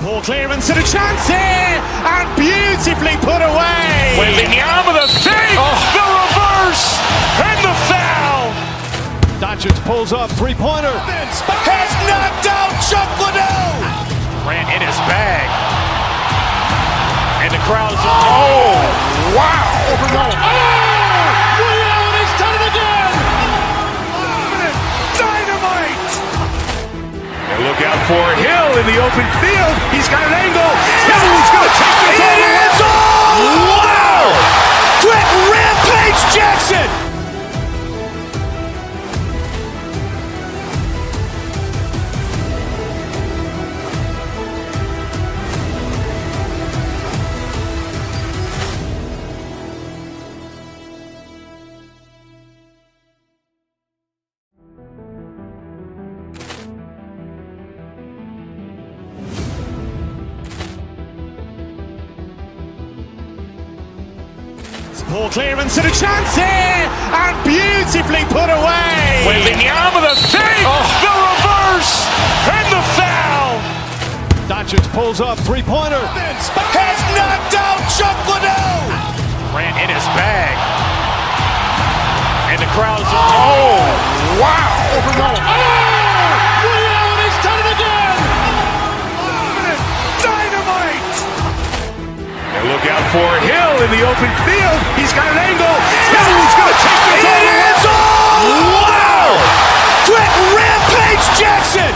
Poor clearance and a chance here, and beautifully put away. Waving the arm of the fake, the reverse, and the foul. Doncic pulls up, three-pointer. Has knocked out Chuck Liddell. Grant in his bag. And the crowd's, oh, wow. Over goal. Oh, Liddell has done it again. Dynamite. And look out for Hill in the open field. He's got an angle. Hill's going to take this all the way. Wow. Quick Rampage Jackson. Poor clearance and a chance here, and beautifully put away. Waving the arm of the fake, the reverse, and the foul. Doncic pulls up, three-pointer. Has knocked out Chuck Liddell. Grant in his bag. And the crowd's, oh, wow. Over goal. Oh, Liddell has done it again. Dynamite. And look out for Hill in the open field. He's got an angle. Hill's going to take this all the way. Wow. Quick Rampage Jackson.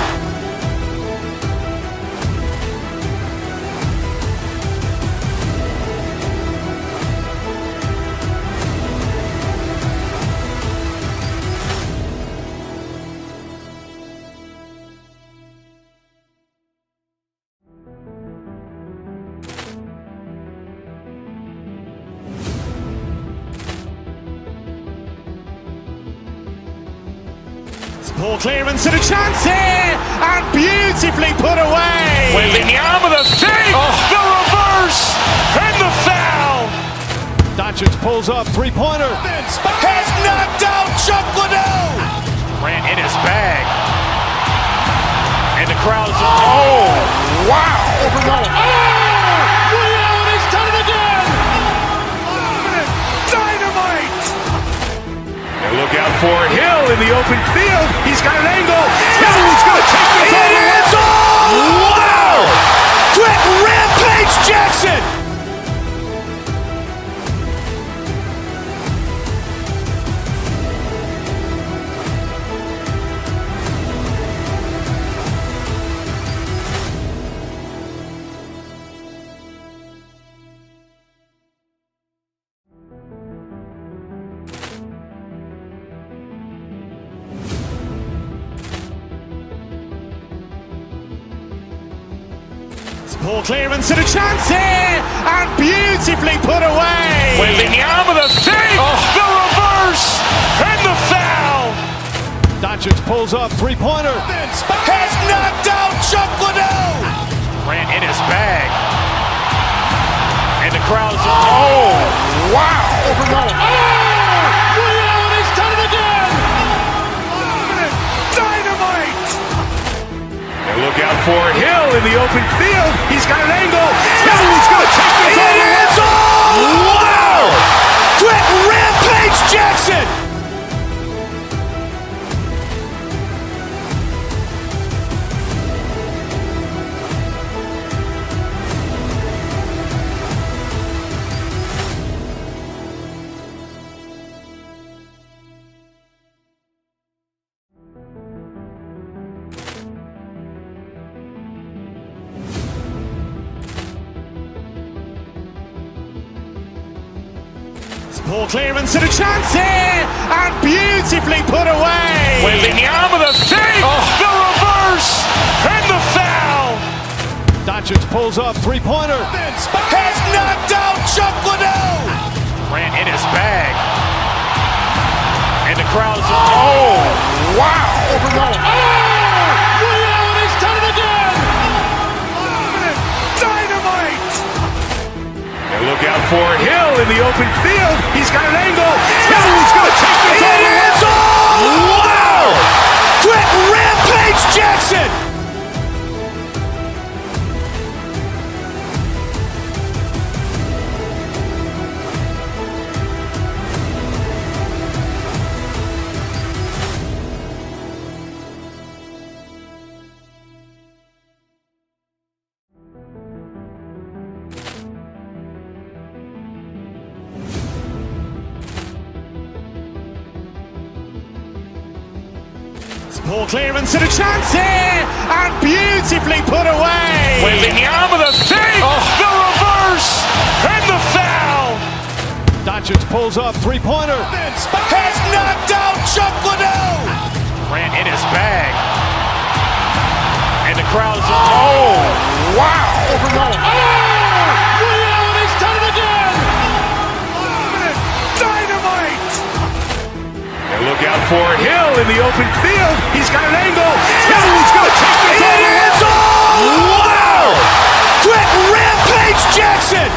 Poor clearance and a chance here, and beautifully put away. Waving the arm of the fake, the reverse, and the foul. Doncic pulls up, three-pointer. Has knocked out Chuck Liddell. Grant in his bag. And the crowd's, oh, wow. Over goal. Oh, Liddell has done it again. Dynamite. And look out for Hill in the open field. He's got an angle. Hill's going to take this all the way. Wow. Quick Rampage Jackson. Poor clearance and a chance here, and beautifully put away. Waving the arm of the fake, the reverse, and the foul. Doncic pulls up, three-pointer. Has knocked out Chuck Liddell. Grant in his bag. And the crowd's, oh, wow. Over goal. Oh, Liddell has done it again. Dynamite. And look out for Hill in the open field. He's got an angle. Hill's going to take this all the way. Wow. Quick Rampage Jackson. Poor clearance and a chance here, and beautifully put away. Waving the arm of the fake, the reverse, and the foul. Doncic pulls up, three-pointer. Has knocked out Chuck Liddell. Grant in his bag. And the crowd's, oh, wow. Over goal. Oh, Liddell has done it again. Dynamite. And look out for Hill in the open field. He's got an angle. Hill's going to take this all the way. Wow. Quick Rampage Jackson. Poor clearance and a chance here, and beautifully put away. Waving the arm of the thing, the reverse, and the foul. Doncic pulls up, three-pointer. Has knocked out Chuck Liddell. Grant in his bag. And the crowd's, oh, wow. He's done it again. Dynamite. And look out for Hill in the open field. He's got an angle. Hill's going to take this all the way. Wow. Quick Rampage Jackson.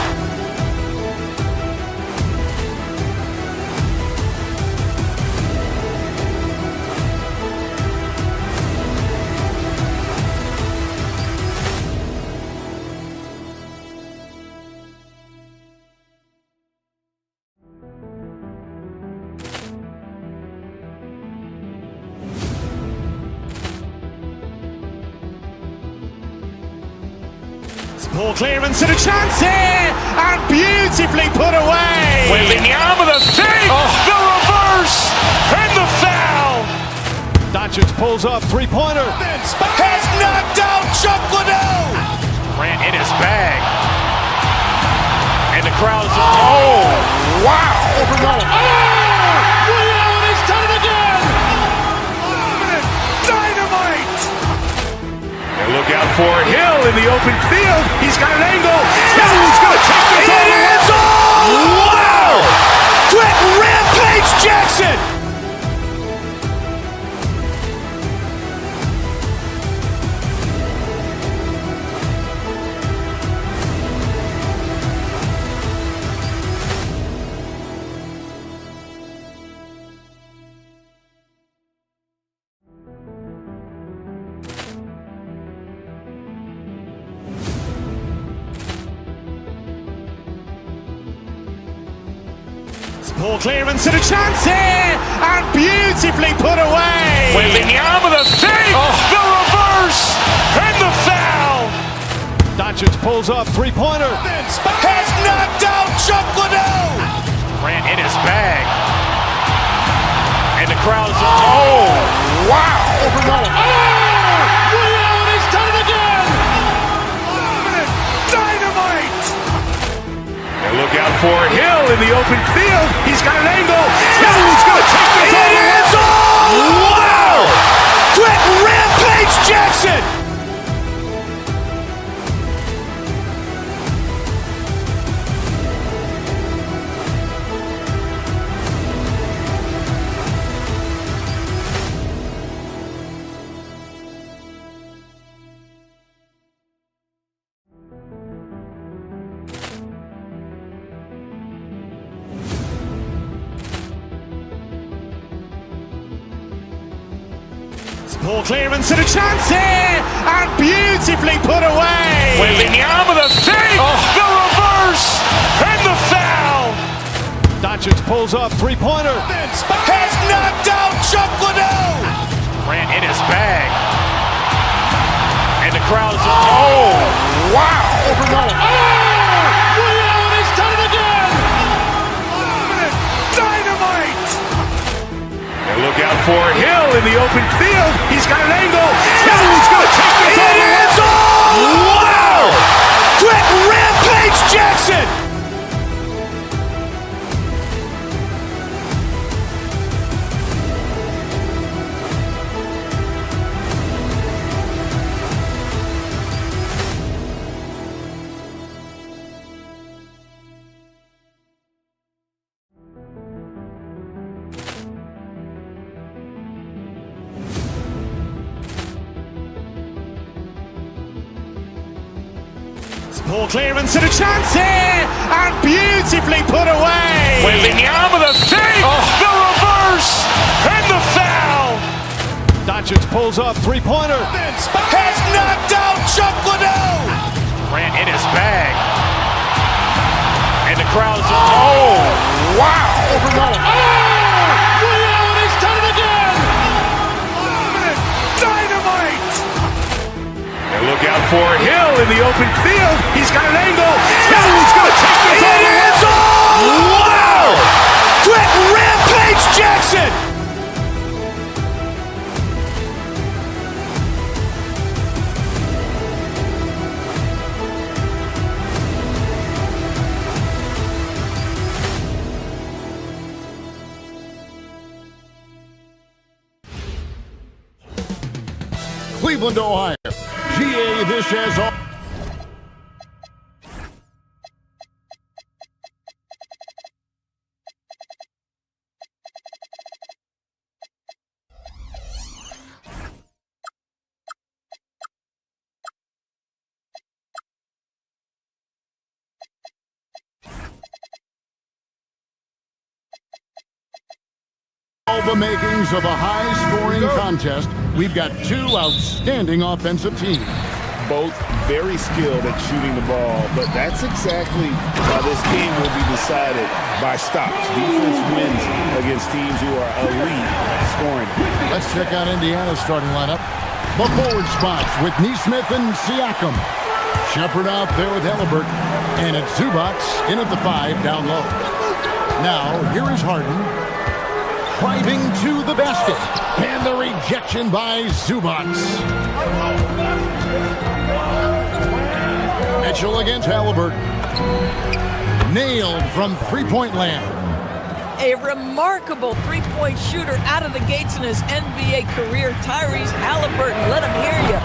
Poor clearance and a chance here, and beautifully put away. Waving the arm of the thing, the reverse, and the foul. Doncic pulls up, three-pointer. Has knocked out Chuck Liddell. Grant in his bag. And the crowd's, oh, wow. He's done it again. Dynamite. And look out for Hill in the open field. He's got an angle. Hill's going to take this all the way. Wow. Quick Rampage Jackson. Poor clearance and a chance here, and beautifully put away. Waving the arm of the thing, the reverse, and the foul. Doncic pulls up, three-pointer. Has knocked out Chuck Liddell. Grant in his bag. And the crowd's, oh, wow. He's done it again. Dynamite. And look out for Hill in the open field. He's got an angle. Hill's going to take this all the way. Wow. Quick Rampage Jackson. Poor clearance and a chance here, and beautifully put away. Waving the arm of the thing, the reverse, and the foul. Doncic pulls up, three-pointer. Has knocked out Chuck Liddell. Grant in his bag. And the crowd's, oh, wow. He's done it again. Dynamite. And look out for Hill in the open field. He's got an angle. Hill's going to take this all the way. Wow. Quick Rampage Jackson. Poor clearance and a chance here, and beautifully put away. Waving the arm of the thing, the reverse, and the foul. Doncic pulls up, three-pointer. Has knocked out Chuck Liddell. Grant in his bag. And the crowd's, oh, wow. He's done it again. Dynamite. And look out for Hill in the open field. He's got an angle. Hill's going to take this all the way. Wow. Quick Rampage Jackson. Cleveland, Ohio. GA, this has all. All the makings of a high-scoring contest. We've got two outstanding offensive teams. Both very skilled at shooting the ball, but that's exactly how this game will be decided by stops. Defense wins against teams who are elite scoring. Let's check out Indiana's starting lineup. The forward spots with Neesmith and Siakam. Shepard out there with Halliburton. And it's Zubac in at the 5 down low. Now, here is Harden. Driving to the basket. And the rejection by Zubac. Mitchell against Halliburton. Nailed from three-point land. A remarkable three-point shooter out of the gates in his NBA career, Tyrese Halliburton. Let him hear you.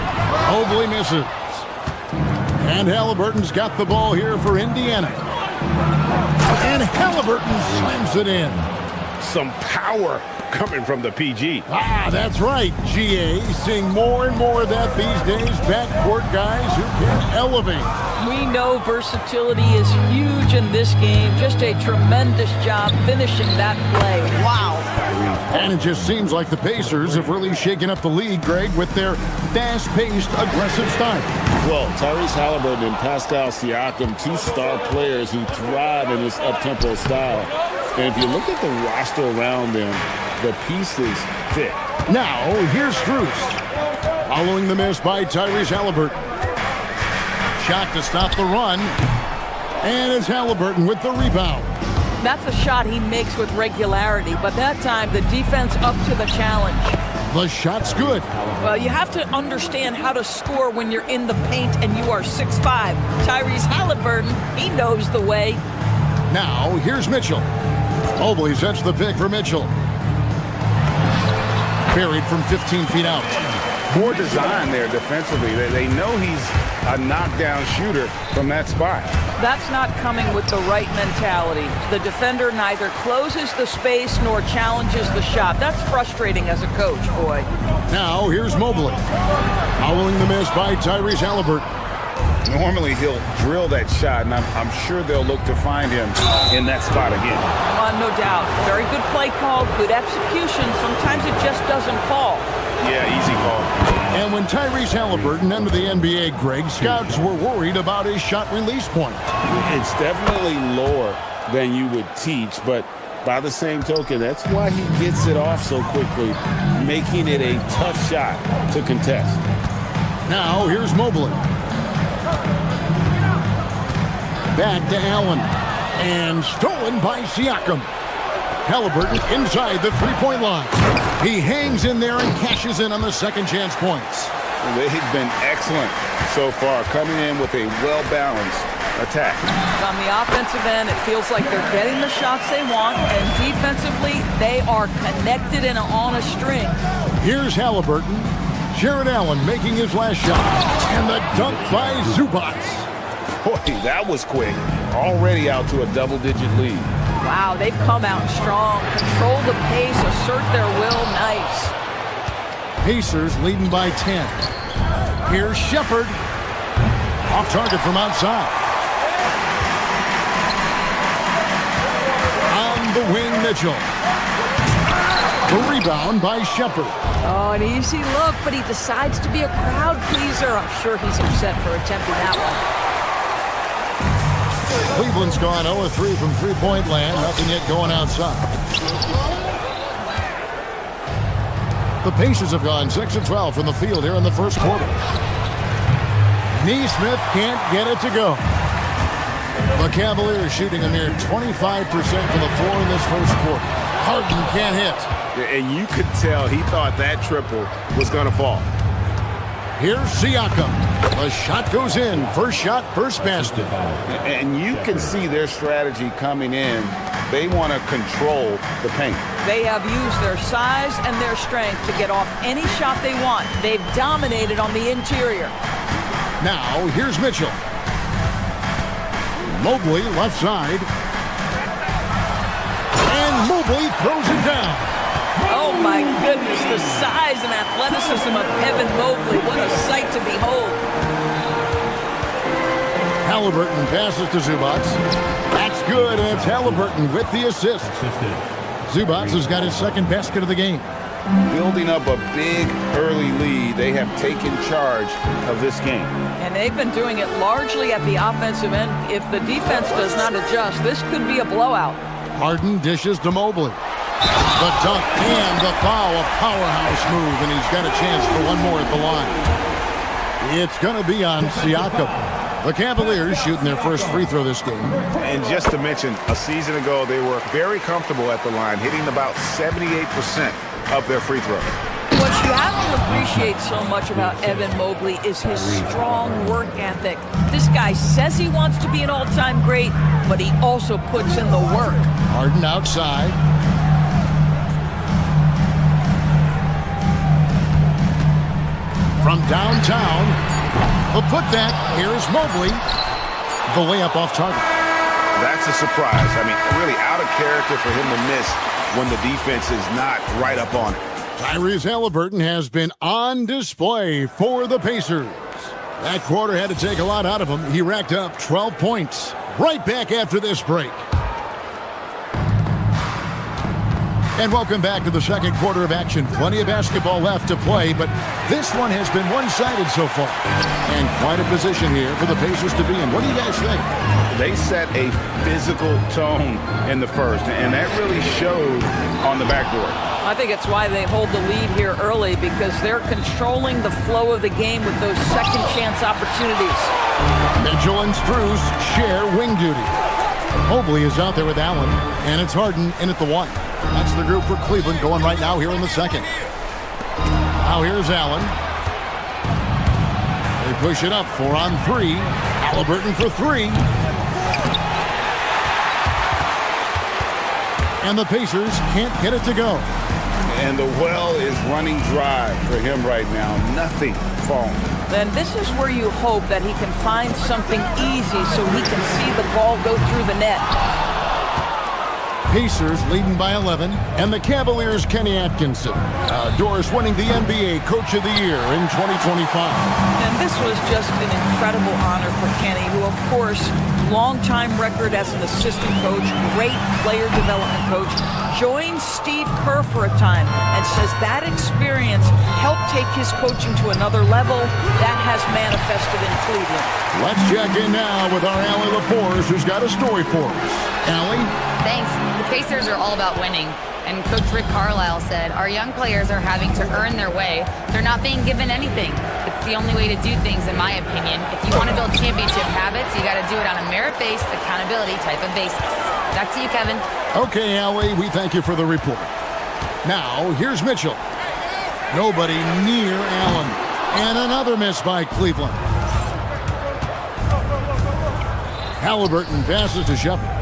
Mobley misses. And Halliburton's got the ball here for Indiana. And Halliburton slams it in. Some power coming from the PG. That's right, GA. Seeing more and more of that these days. Backcourt guys who can elevate. We know versatility is huge in this game. Just a tremendous job finishing that play. Wow. And it just seems like the Pacers have really shaken up the league, Greg, with their fast-paced, aggressive style. Well, Tyrese Halliburton and Pascal Siakam, two star players who thrive in this up-tempo style. And if you look at the roster around them, the pieces fit. Now, here's Strus. Following the miss by Tyrese Halliburton. Shot to stop the run. And it's Halliburton with the rebound. That's a shot he makes with regularity, but that time the defense up to the challenge. The shot's good. Well, you have to understand how to score when you're in the paint and you are 6'5". Tyrese Halliburton, he knows the way. Now, here's Mitchell. Mobley sets the pick for Mitchell. Buried from 15 feet out. Poor design there defensively. They know he's a knockdown shooter from that spot. That's not coming with the right mentality. The defender neither closes the space nor challenges the shot. That's frustrating as a coach, boy. Now, here's Mobley. Following the miss by Tyrese Halliburton. Normally, he'll drill that shot, and I'm sure they'll look to find him in that spot again. No doubt. Very good play call, good execution. Sometimes it just doesn't fall. Yeah, easy call. And when Tyrese Halliburton entered the NBA, Greg, scouts were worried about his shot release point. It's definitely lower than you would teach, but by the same token, that's why he gets it off so quickly, making it a tough shot to contest. Now, here's Mobley. Back to Allen. And stolen by Siakam. Halliburton inside the three-point line. He hangs in there and cashes in on the second chance points. They've been excellent so far, coming in with a well-balanced attack. On the offensive end, it feels like they're getting the shots they want, and defensively, they are connected and on a string. Here's Halliburton. Jared Allen making his last shot. And the dunk by Zubac. Boy, that was quick. Already out to a double-digit lead. Wow, they've come out strong. Control the pace, assert their will. Nice. Pacers leading by 10. Here's Shepard. Off target from outside. On the wing, Mitchell. The rebound by Shepard. Oh, an easy look, but he decides to be a crowd pleaser. I'm sure he's upset for attempting that one. Cleveland's gone 0-3 from three-point land. Nothing yet going outside. The Pacers have gone 6-12 from the field here in the first quarter. Neesmith can't get it to go. The Cavaliers shooting a mere 25% from the floor in this first quarter. Harden can't hit. And you could tell he thought that triple was going to fall. Here's Siakam. The shot goes in. First shot, first basket. And you can see their strategy coming in. They want to control the paint. They have used their size and their strength to get off any shot they want. They've dominated on the interior. Now, here's Mitchell. Mobley, left side. And Mobley throws it down. Oh my goodness, the size and athleticism of Evan Mobley. What a sight to behold. Halliburton passes to Zubac. That's good, and it's Halliburton with the assist. Zubac has got his second basket of the game. Building up a big early lead, they have taken charge of this game. And they've been doing it largely at the offensive end. If the defense does not adjust, this could be a blowout. Harden dishes to Mobley. The dunk and the foul, a powerhouse move, and he's got a chance for one more at the line. It's going to be on Siakam. The Cavaliers shooting their first free throw this game. And just to mention, a season ago, they were very comfortable at the line, hitting about 78% of their free throws. What you have to appreciate so much about Evan Mobley is his strong work ethic. This guy says he wants to be an all-time great, but he also puts in the work. Harden outside. From downtown, the putback, here's Mobley. The layup off target. That's a surprise. I mean, really out of character for him to miss when the defense is not right up on it. Tyrese Halliburton has been on display for the Pacers. That quarter had to take a lot out of him. He racked up 12 points. Right back after this break. And welcome back to the second quarter of action. Plenty of basketball left to play, but this one has been one-sided so far. And quite a position here for the Pacers to be in. What do you guys think? They set a physical tone in the first, and that really showed on the backboard. I think it's why they hold the lead here early, because they're controlling the flow of the game with those second chance opportunities. Mitchell and Strus share wing duty. Mobley is out there with Allen, and it's Harden in at the one. That's the group for Cleveland going right now here in the second. Now here's Allen. They push it up 4 on 3. Halliburton for 3. And the Pacers can't get it to go. And the well is running dry for him right now. Nothing falling. Then this is where you hope that he can find something easy so he can see the ball go through the net. Pacers leading by 11, and the Cavaliers' Kenny Atkinson. Doris winning the NBA Coach of the Year in 2025. And this was just an incredible honor for Kenny, who, of course, long-time record as an assistant coach, great player development coach, joined Steve Kerr for a time and says that experience helped take his coaching to another level. That has manifested in Cleveland. Let's check in now with our Allie LaForce, who's got a story for us. Allie? Thanks. The Pacers are all about winning. And Coach Rick Carlisle said, our young players are having to earn their way. They're not being given anything. It's the only way to do things, in my opinion. If you want to build championship habits, you got to do it on a merit-based, accountability type of basis. Back to you, Kevin. Okay, Allie, we thank you for the report. Now, here's Mitchell. Nobody near Allen. And another miss by Cleveland. Halliburton passes to Shepard.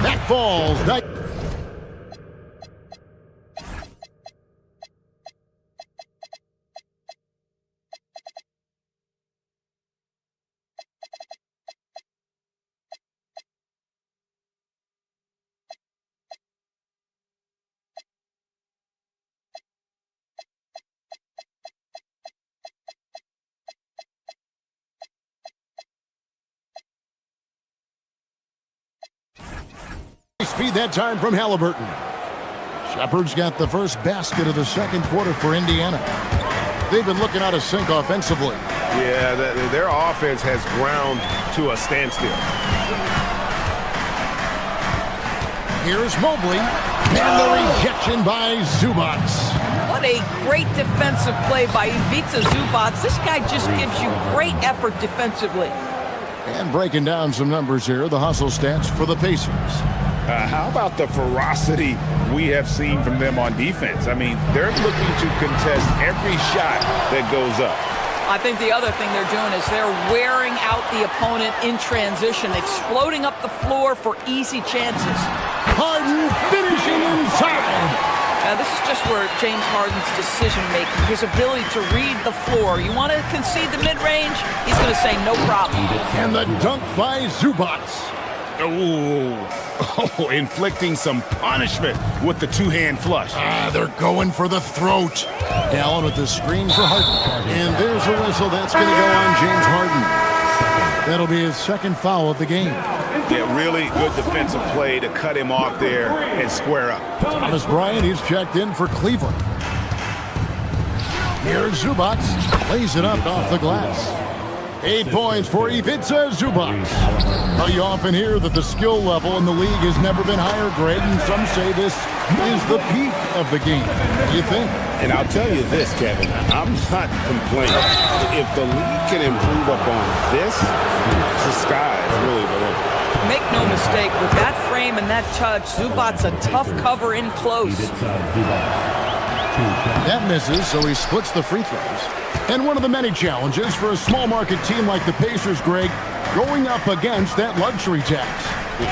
That falls. Speed that time from Halliburton. Shepard's got the first basket of the second quarter for Indiana. They've been looking out of sync offensively. Yeah, their offense has ground to a standstill. Here's Mobley. And the rejection by Zubac. What a great defensive play by Ivica Zubac. This guy just gives you great effort defensively. And breaking down some numbers here, the hustle stats for the Pacers. How about the ferocity we have seen from them on defense? I mean, they're looking to contest every shot that goes up. I think the other thing they're doing is they're wearing out the opponent in transition, exploding up the floor for easy chances. Harden finishing inside. Now, this is just where James Harden's decision-making, his ability to read the floor. You want to concede the mid-range? He's going to say no problem. And the dunk by Zubac. Oh, inflicting some punishment with the two-hand flush. They're going for the throat. Allen with the screen for Harden. And there's a whistle. That's going to go on James Harden. That'll be his second foul of the game. Yeah, really good defensive play to cut him off there and square up. Thomas Bryant, he's checked in for Cleveland. Here's Zubac. Lays it up off the glass. 8 points for Ivica Zubac. Now you often hear that the skill level in the league has never been higher, Greg, and some say this is the peak of the game. What do you think? And I'll tell you this, Kevin, I'm not complaining. If the league can improve upon this, the sky is really the limit. Make no mistake, with that frame and that touch, Zubac's a tough cover in close. That misses, so he splits the free throws. And one of the many challenges for a small market team like the Pacers, Greg, going up against that luxury tax.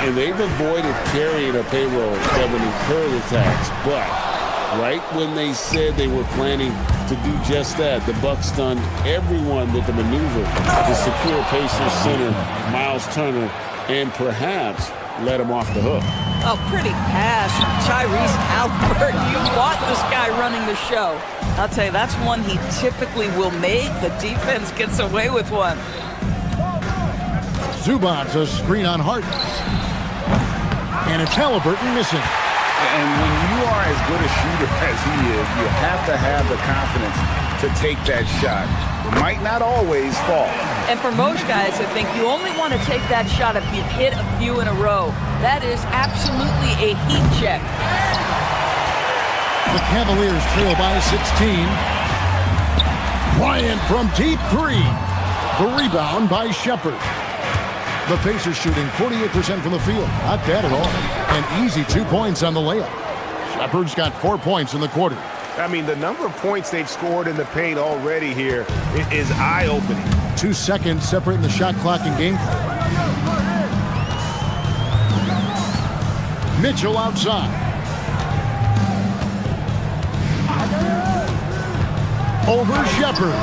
And they've avoided carrying a payroll that would incur the tax. But right when they said they were planning to do just that, the Bucks stunned everyone with the maneuver to secure Pacers center Miles Turner and perhaps let him off the hook. Oh, pretty pass from Tyrese Halliburton. You want this guy running the show. I'll tell you, that's one he typically will make. The defense gets away with one. Zubac, a screen on Harden. And it's Halliburton missing. And when you are as good a shooter as he is, you have to have the confidence to take that shot. It might not always fall. And for most guys, I think you only want to take that shot if you've hit a few in a row. That is absolutely a heat check. The Cavaliers trail by 16. Bryant from deep three. The rebound by Shepard. The Pacers shooting 48% from the field. Not bad at all. And easy 2 points on the layup. Shepard's got 4 points in the quarter. I mean, the number of points they've scored in the paint already here is eye-opening. 2 seconds separating the shot clock and game clock. Mitchell outside. Over Shepard.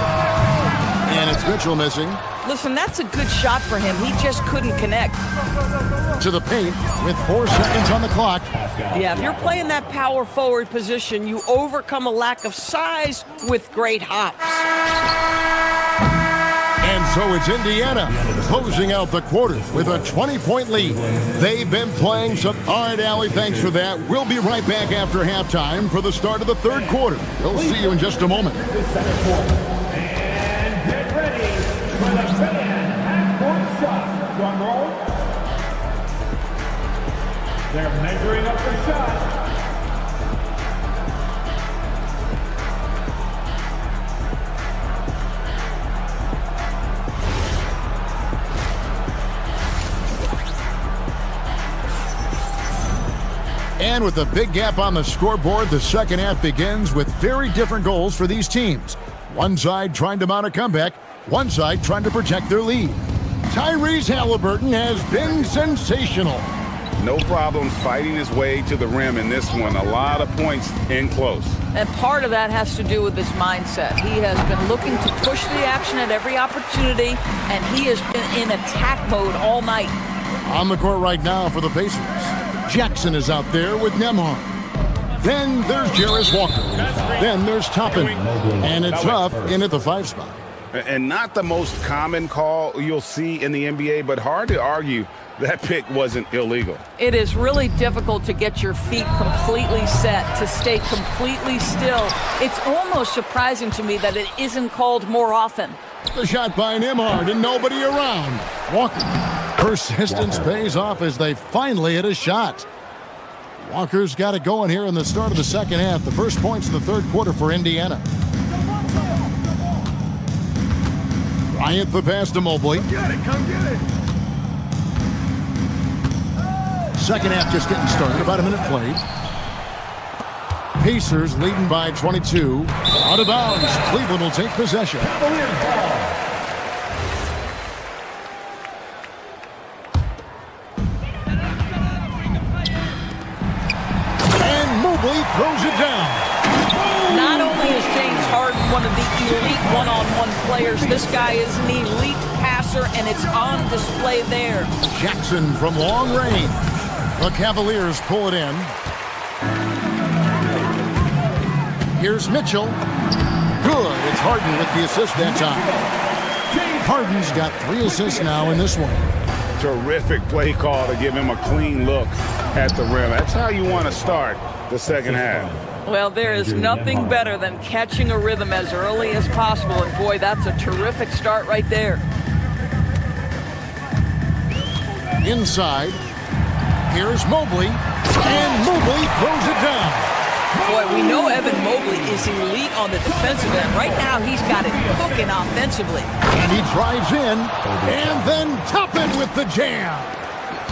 And it's Mitchell missing. Listen, that's a good shot for him. He just couldn't connect. To the paint with 4 seconds on the clock. Yeah, if you're playing that power forward position, you overcome a lack of size with great hops. And so it's Indiana closing out the quarter with a 20-point lead. They've been playing some... All right, Allie, thanks for that. We'll be right back after halftime for the start of the third quarter. We'll see you in just a moment. And get ready for the fan half-court shot. Drum roll. They're measuring up the shot. And with a big gap on the scoreboard, the second half begins with very different goals for these teams. One side trying to mount a comeback, one side trying to protect their lead. Tyrese Halliburton has been sensational. No problems fighting his way to the rim in this one. A lot of points in close. And part of that has to do with his mindset. He has been looking to push the action at every opportunity, and he has been in attack mode all night. On the court right now for the Pacers, Jackson is out there with Nembhard. Then there's Jarris Walker. Then there's Toppin. And it's Huff in at the 5 spot. And not the most common call you'll see in the NBA, but hard to argue that pick wasn't illegal. It is really difficult to get your feet completely set, to stay completely still. It's almost surprising to me that it isn't called more often. The shot by Nembhard and nobody around. Walker. Persistence pays off as they finally hit a shot. Walker's got it going here in the start of the second half. The first points in the third quarter for Indiana. Bryant the pass to Mobley. Get it, come get it. Second half just getting started. About a minute played. Pacers leading by 22. Out of bounds. Cleveland will take possession. And Mobley throws it down. Not only is James Harden one of the elite one-on-one players, this guy is an elite passer, and it's on display there. Jackson from long range. The Cavaliers pull it in. Here's Mitchell. Good. It's Harden with the assist that time. Harden's got 3 assists now in this one. Terrific play call to give him a clean look at the rim. That's how you want to start the second half. Well, there is nothing better than catching a rhythm as early as possible, and boy, that's a terrific start right there. Inside. Here's Mobley. And Mobley throws it down. Boy, we know Evan Mobley is elite on the defensive end. Right now, he's got it cooking offensively. And he drives in, and then Toppin with the jam.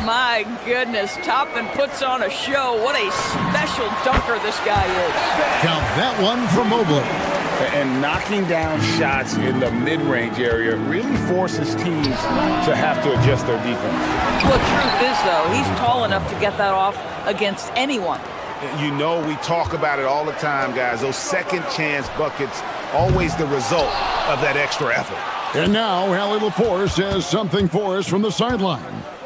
My goodness, Toppin puts on a show. What a special dunker this guy is. Count that one for Mobley. And knocking down shots in the mid-range area really forces teams to have to adjust their defense. Well, truth is, though, he's tall enough to get that off against anyone. You know, we talk about it all the time, guys. Those second chance buckets, always the result of that extra effort. And now, Allie LaForce has something for us from the sideline.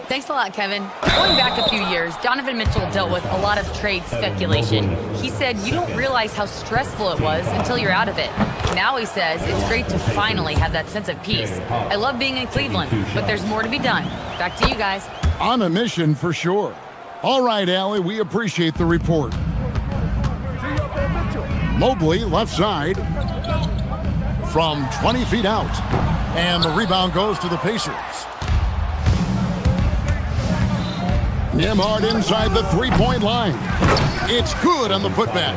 Thanks a lot, Kevin. Going back a few years, Donovan Mitchell dealt with a lot of trade speculation. He said you don't realize how stressful it was until you're out of it. Now he says it's great to finally have that sense of peace. I love being in Cleveland, but there's more to be done. Back to you guys. On a mission for sure. All right, Allie, we appreciate the report. Mobley, left side, from 20 feet out. And the rebound goes to the Pacers. Nembhard inside the three-point line. It's good on the putback.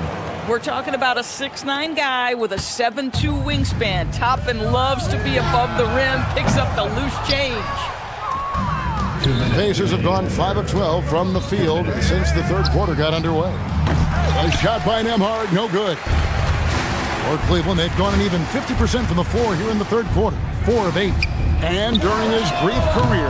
We're talking about a 6'9" guy with a 7'2" wingspan. Toppin loves to be above the rim, picks up the loose change. The Pacers have gone 5 of 12 from the field since the third quarter got underway. A shot by Nembhard, no good. For Cleveland, they've gone an even 50% from the floor here in the third quarter, 4 of 8. And during his brief career,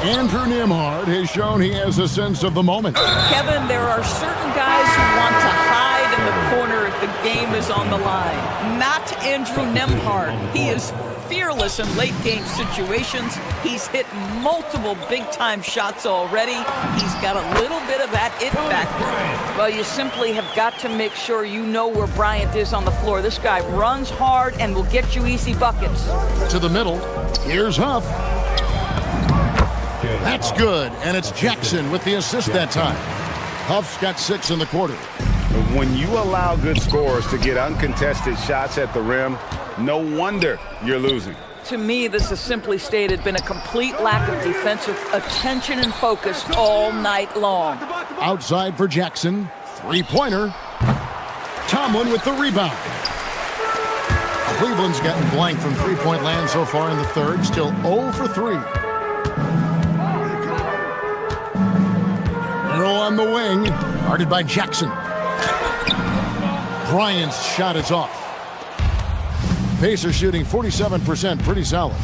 Andrew Nembhard has shown he has a sense of the moment. Kevin, there are certain guys who want to hide in the corner if the game is on the line. Not Andrew Nembhard. He is fearless in late-game situations. He's hit multiple big-time shots already. He's got a little bit of that it factor. Well, you simply have got to make sure you know where Bryant is on the floor. This guy runs hard and will get you easy buckets. To the middle. Here's Huff. That's good, and it's Jackson with the assist that time. Huff's got 6 in the quarter. When you allow good scorers to get uncontested shots at the rim, no wonder you're losing. To me, this has simply stated been a complete lack of defensive attention and focus all night long. Outside for Jackson. Three-pointer. Tomlin with the rebound. Cleveland's gotten blank from three-point land so far in the third. Still 0 for 3. Earl on the wing. Guarded by Jackson. Bryant's shot is off. Pacers shooting 47%, pretty solid.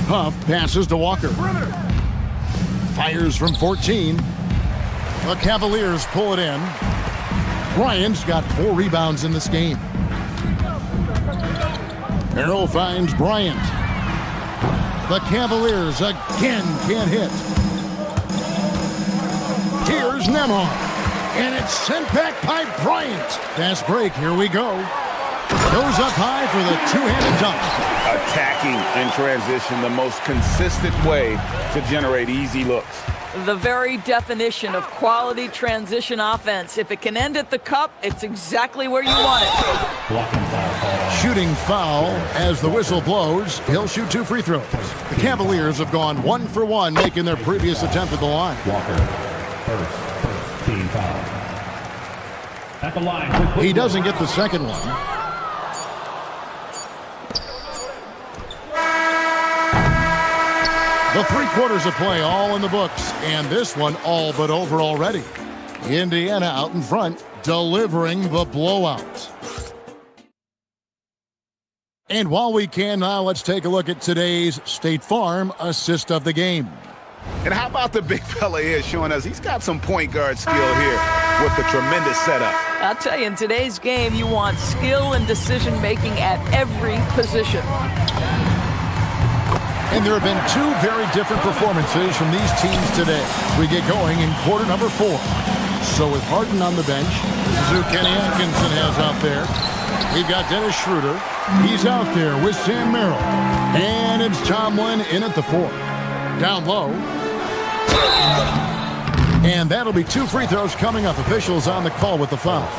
Huff passes to Walker. Fires from 14. The Cavaliers pull it in. Bryant's got 4 rebounds in this game. Errol finds Bryant. The Cavaliers again can't hit. Here's Nembhard. And it's sent back by Bryant. Fast break, here we go. Goes up high for the two-handed dunk. Attacking in transition, the most consistent way to generate easy looks. The very definition of quality transition offense. If it can end at the cup, it's exactly where you want it. Shooting foul as the whistle blows. He'll shoot 2 free throws. The Cavaliers have gone 1 for 1, making their previous attempt at the line. Walker, first team foul. At the line. He doesn't get the second one. The The 3 quarters of play all in the books, and this one all but over already. Indiana out in front, delivering the blowout. And while we can now, let's take a look at today's State Farm assist of the game. And how about the big fella here showing us he's got some point guard skill here with the tremendous setup. I'll tell you, in today's game, you want skill and decision-making at every position. And there have been 2 very different performances from these teams today. We get going in quarter number 4. So with Harden on the bench, this is who Kenny Atkinson has out there. We've got Dennis Schroeder. He's out there with Sam Merrill. And it's Tomlin in at the 4. Down low. And that'll be 2 free throws coming up. Officials on the call with the foul.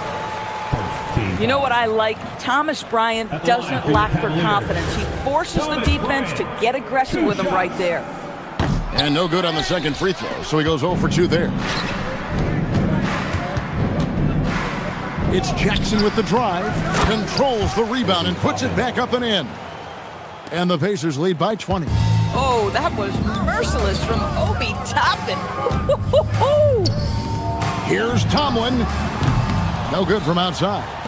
You know what I like? Thomas Bryant doesn't lack for confidence. He forces the defense to get aggressive with him right there. And no good on the second free throw, so he goes 0 for 2 there. It's Jackson with the drive, controls the rebound and puts it back up and in. And the Pacers lead by 20. Oh, that was merciless from Obi Toppin. Here's Tomlin. No good from outside.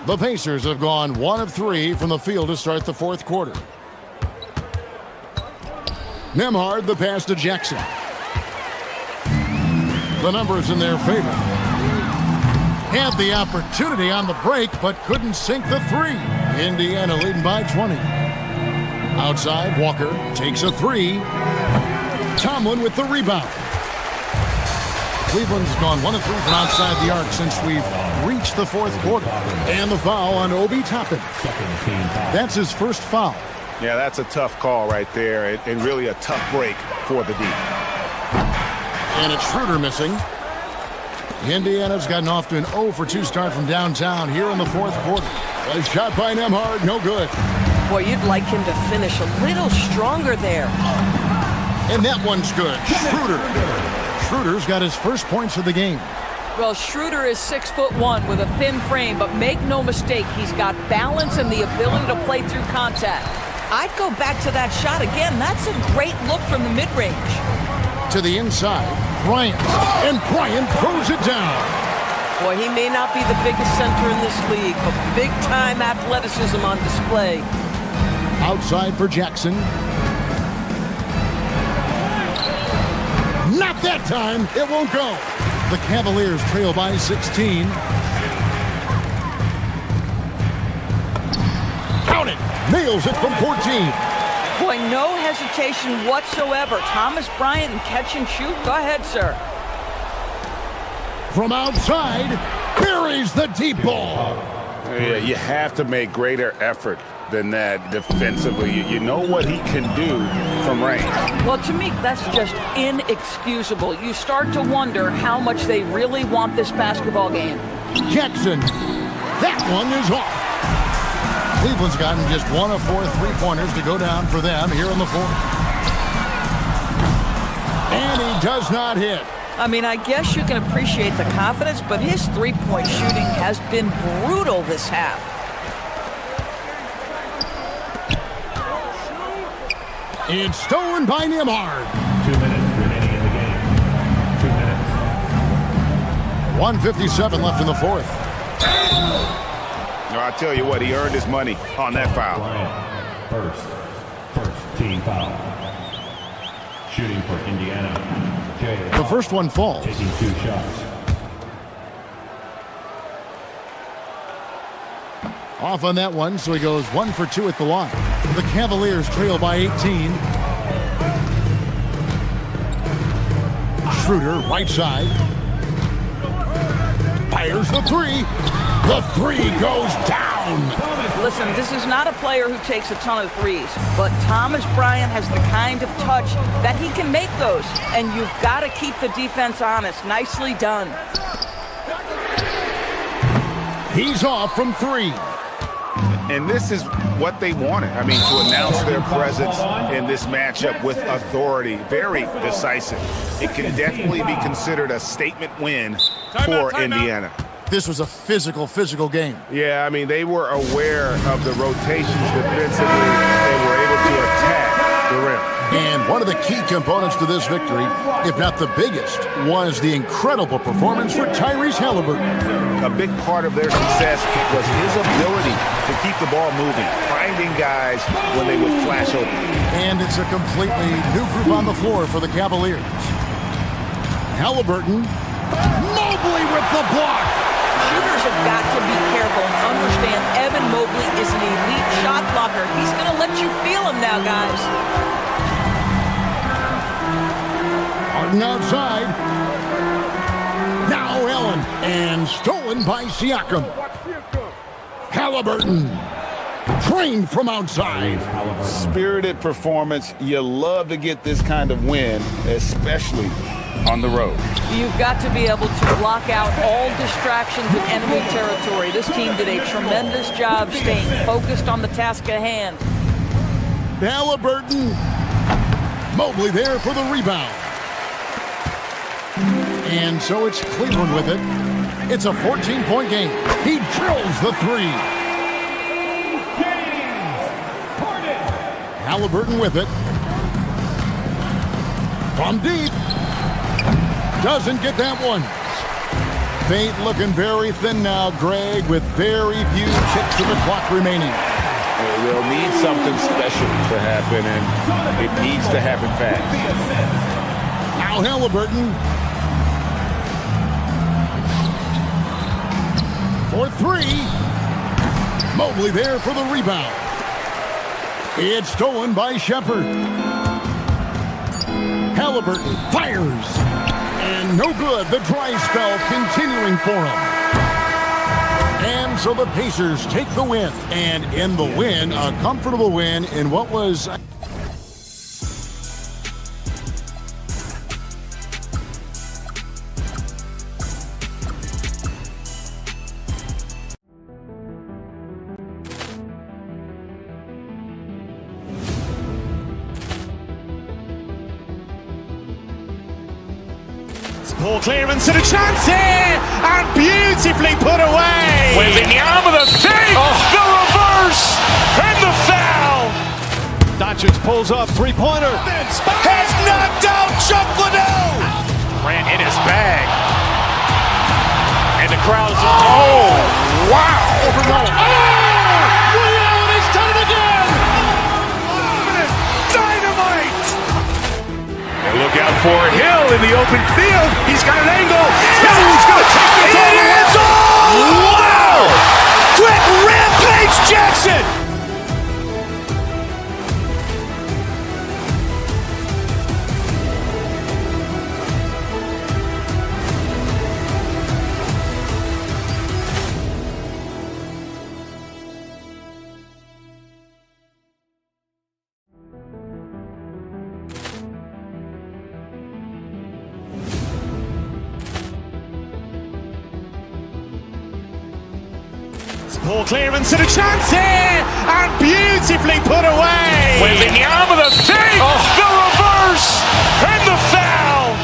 The Pacers have gone 1 of 3 from the field to start the 4th quarter. Nembhard, the pass to Jackson. The numbers in their favor. Had the opportunity on the break, but couldn't sink the 3. Indiana leading by 20. Outside, Walker takes a 3. Tomlin with the rebound. Cleveland's gone 1 of 3 from outside the arc since we've reached the 4th quarter. And the foul on Obi Toppin. That's his first foul. Yeah, that's a tough call right there, and really a tough break for the D. And it's Schroeder missing. Indiana's gotten off to an 0 for 2 start from downtown here in the 4th quarter. A shot by Nembhard, no good. Boy, you'd like him to finish a little stronger there. And that one's good. Schroeder's got his first points of the game. Well, Schroeder is 6'1" with a thin frame, but make no mistake, he's got balance and the ability to play through contact. I'd go back to that shot again. That's a great look from the mid-range. To the inside, Bryant. And Bryant throws it down. Boy, he may not be the biggest center in this league, but big-time athleticism on display. Outside for Jackson. Not that time. It won't go. The Cavaliers trail by 16. Count it. Nails it from 14. Boy, no hesitation whatsoever. Thomas Bryant and catch and shoot. Go ahead, sir. From outside, buries the deep ball. Yeah, you have to make greater effort than that defensively. You know what he can do from range. Well, to me, that's just inexcusable. You start to wonder how much they really want this basketball game. Jackson. That one is off. Cleveland's gotten just 1 of 4 3-pointers to go down for them here in the 4th. And he does not hit. I mean, I guess you can appreciate the confidence, but his three-point shooting has been brutal this half. It's stolen by Nembhard. 2 minutes remaining in the game. 2 minutes. 1:57 left in the 4th. No, I tell you what, he earned his money on that foul. First team foul. Shooting for Indiana. The first one falls. Taking 2 shots. Off on that one, so he goes 1 for 2 at the line. The Cavaliers trail by 18. Schroeder, right side. Fires the 3. The 3 goes down. Listen, this is not a player who takes a ton of threes, but Thomas Bryant has the kind of touch that he can make those, and you've got to keep the defense honest. Nicely done. He's off from 3. And this is what they wanted. I mean, to announce their presence in this matchup with authority. Very decisive. It can definitely be considered a statement win for Indiana. This was a physical game. Yeah, I mean, they were aware of the rotations defensively. They were able to attack the rim. And One of the key components to this victory, if not the biggest, was the incredible performance for Tyrese Halliburton. A big part of their success was his ability to keep the ball moving, finding guys when they would flash open. And it's a completely new group on the floor for the Cavaliers. Halliburton, Mobley with the block. Shooters have got to be careful and understand Evan Mobley is an elite shot blocker. He's going to let you feel him now, guys. Harden outside. Now Allen. And stolen by Siakam. Halliburton. Trained from outside. Spirited performance. You love to get this kind of win, especially on the road. You've got to be able to block out all distractions in enemy territory. This team did a tremendous job staying focused on the task at hand. Halliburton. Mobley there for the rebound. And so it's Cleveland with it. It's a 14-point game. He drills the three. Halliburton with it. From deep. Doesn't get that one. Fate looking very thin now, Greg, with very few ticks of the clock remaining. They'll need something special to happen, and it needs to happen fast. Now Halliburton. For three. Mobley there for the rebound. It's stolen by Shepherd. Halliburton fires. And no good. The dry spell continuing for him. And so the Pacers take the win. And in the win, a comfortable win in what was... Ball clearance and a chance here, and beautifully put away. Wembanyama the fake, the reverse, and the foul. Doncic pulls up, three-pointer. Has knocked out Chuck Liddell. Ran in his bag. And the crowd is, oh, wow. Ray Allen has done it again. Dynamite. And look out for Hill in the open field. He's got an angle. He's going to take this all the way. Wow. Quick Rampage Jackson. Ball clearance and a chance here, and beautifully put away. Wembanyama the fake, the reverse, and the foul.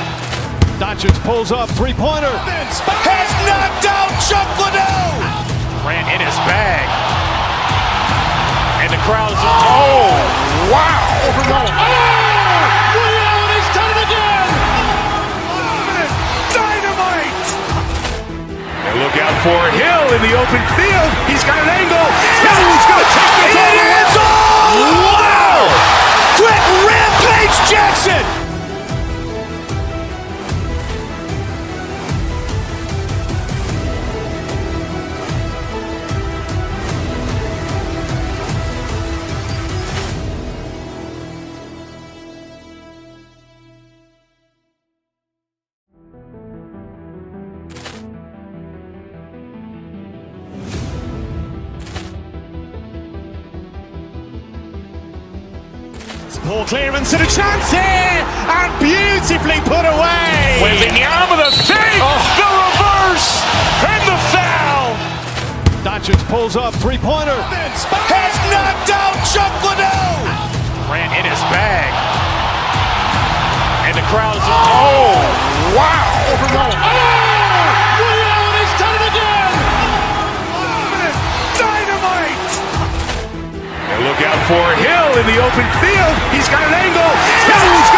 Doncic pulls up, three-pointer. Has knocked out Chuck Liddell. Ran in his bag. And the crowd is, oh, wow. Ray Allen has done it again. Dynamite. And look out for Hill in the open field. He's got an angle. He's going to take this all the way. Wow. Quick Rampage Jackson. Ball clearance and a chance here, and beautifully put away. Wembanyama the fake, the reverse, and the foul. Doncic pulls up, three-pointer. Has knocked out Chuck Liddell. Ran in his bag. And the crowd is, oh, wow. Ray Allen has done it again. Dynamite. And look out for Hill in the open field. He's got an angle. He's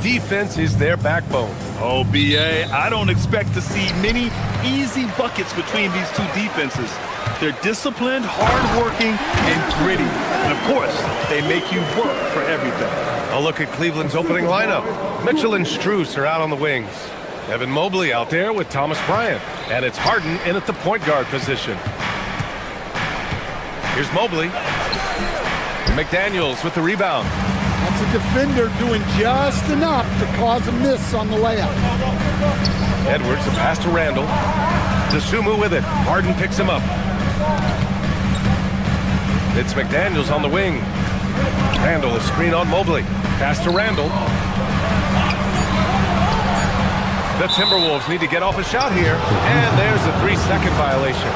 Defense is their backbone. Oh, B.A., I don't expect to see many easy buckets between these two defenses. They're disciplined, hard-working, and gritty. And, of course, they make you work for everything. A look at Cleveland's opening lineup. Mitchell and Strus are out on the wings. Evan Mobley out there with Thomas Bryant. And it's Harden in at the point guard position. Here's Mobley. McDaniels with the rebound. That's a defender doing just enough to cause a miss on the layup. Edwards, a pass to Randall. DeSumo with it. Harden picks him up. It's McDaniels on the wing. Randall, a screen on Mobley. Pass to Randall. The Timberwolves need to get off a shot here. And there's a 3-second violation.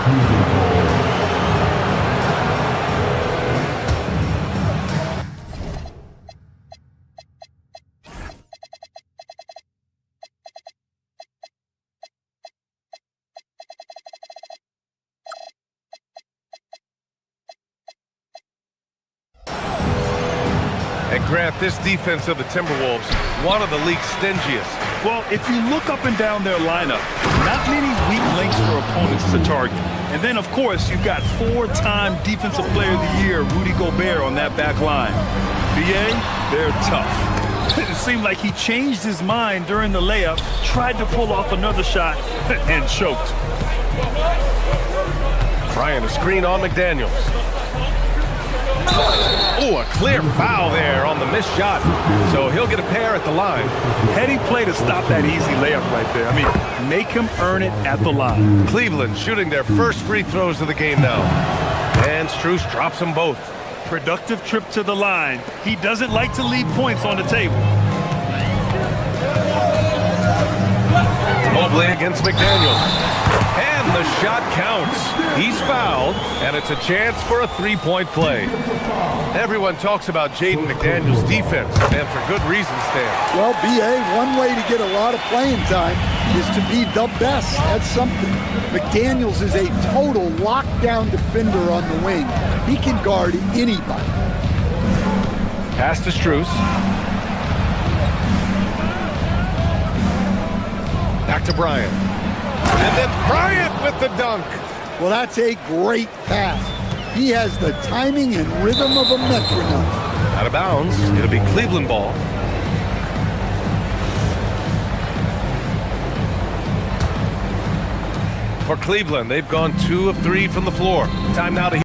And Grant, this defense of the Timberwolves, one of the league's stingiest. Well, if you look up and down their lineup, not many weak links for opponents to target. And then, of course, you've got 4-time Defensive Player of the Year, Rudy Gobert, on that back line. B.A., they're tough. It seemed like he changed his mind during the layup, tried to pull off another shot, and choked. Bryant, a screen on McDaniels. Oh, a clear foul there on the missed shot. So he'll get a pair at the line. Heady play to stop that easy layup right there. I mean, make him earn it at the line. Cleveland shooting their first free throws of the game now. And Strus drops them both. Productive trip to the line. He doesn't like to leave points on the table. Mobley against McDaniels. And the shot counts. He's fouled, and it's a chance for a three-point play. Everyone talks about Jaden McDaniels' defense, and for good reason, Stan. Well, B.A., one way to get a lot of playing time is to be the best at something. McDaniels is a total lockdown defender on the wing. He can guard anybody. Pass to Strus. Back to Bryant. And then Bryant with the dunk. Well, that's a great pass. He has the timing and rhythm of a metronome. Out of bounds. It'll be Cleveland ball. For Cleveland, they've gone 2 of 3 from the floor. Time now to